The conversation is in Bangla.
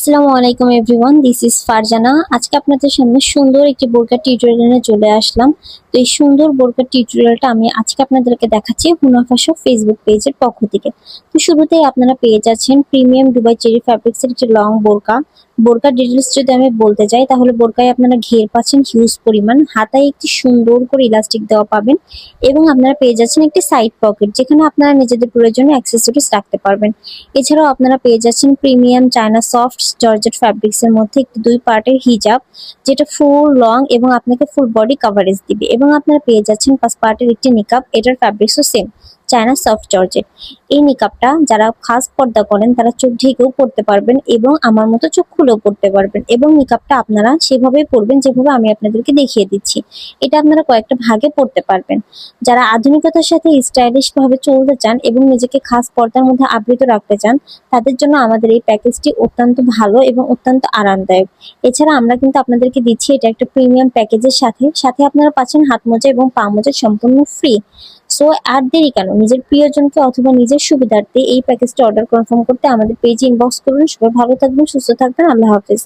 আসসালামু আলাইকুম এভরিওয়ান, দিস ইজ ফারজানা। আজকে আপনাদের সামনে সুন্দর একটি বোরকা টিউটোরিয়াল নিয়ে চলে আসলাম। তো এই সুন্দর বোরকা টিউটোরিয়ালটা আমি আজকে আপনাদেরকে দেখাচ্ছি হুনাফা শপ ফেসবুক পেজের পক্ষ থেকে। তো শুরুতেই আপনারা পেয়ে যাচ্ছেন প্রিমিয়াম দুবাই চেরি ফ্যাব্রিক্সের একটি লং বোরকা। বোরকার ডিটেলস যদি আমি বলতে যাই তাহলে বোরকায় আপনারা ঘের পাচ্ছেন হিউজ পরিমাণ, হাতায় একটি সুন্দর করে ইলাস্টিক দেওয়া পাবেন এবং আপনারা পেয়ে যাচ্ছেন একটি সাইড পকেট যেখানে আপনারা নিজেদের প্রয়োজনীয় অ্যাক্সেসরিজ রাখতে পারবেন। এছাড়াও আপনারা পেয়ে যাচ্ছেন premium China soft georgette fabrics এর মধ্যে একটি 2 পার্টের হিজাব, যেটা ফুল লং এবং আপনাকে ফুল বডি কভারেজ দিবে। এবং আপনারা পেয়ে যাচ্ছেন 5 পার্টের একটি নিকাব, এটার ফ্যাব্রিক্সও সেম চায়না সফট জর্জেট। এই নিকাবটা যারা খাস পর্দা করেন তারা চোখ ঢেকেও পড়তে পারবেন এবং আমার মতো চোখ খুলেও পড়তে পারবেন। এবং নিকাবটা আপনারা সেভাবেই পরবেন যেভাবে আমি আপনাদেরকে দেখিয়ে দিচ্ছি। এটা আপনারা কয়েকটা ভাগে পড়তে পারবেন। যারা আধুনিকতার সাথে স্টাইলিশ ভাবে চলতে চান এবং নিজেকে খাস পর্দার মধ্যে আবৃত রাখতে চান, তাদের জন্য আমাদের এই প্যাকেজটি অত্যন্ত ভালো এবং অত্যন্ত আরামদায়ক। এছাড়া আমরা কিন্তু আপনাদেরকে দিচ্ছি এটা একটা প্রিমিয়াম প্যাকেজের সাথে সাথে আপনারা পাচ্ছেন হাত মোজা এবং পা মোজা সম্পূর্ণ ফ্রি। সো আর দেরি কেন, নিজের প্রিয়জনকে অথবা নিজের সুবিধার্থে এই প্যাকেজটা অর্ডার কনফার্ম করতে আমাদের পেজে ইনবক্স করুন। সবাই ভালো থাকবেন, সুস্থ থাকবেন, আল্লাহ হাফেজ।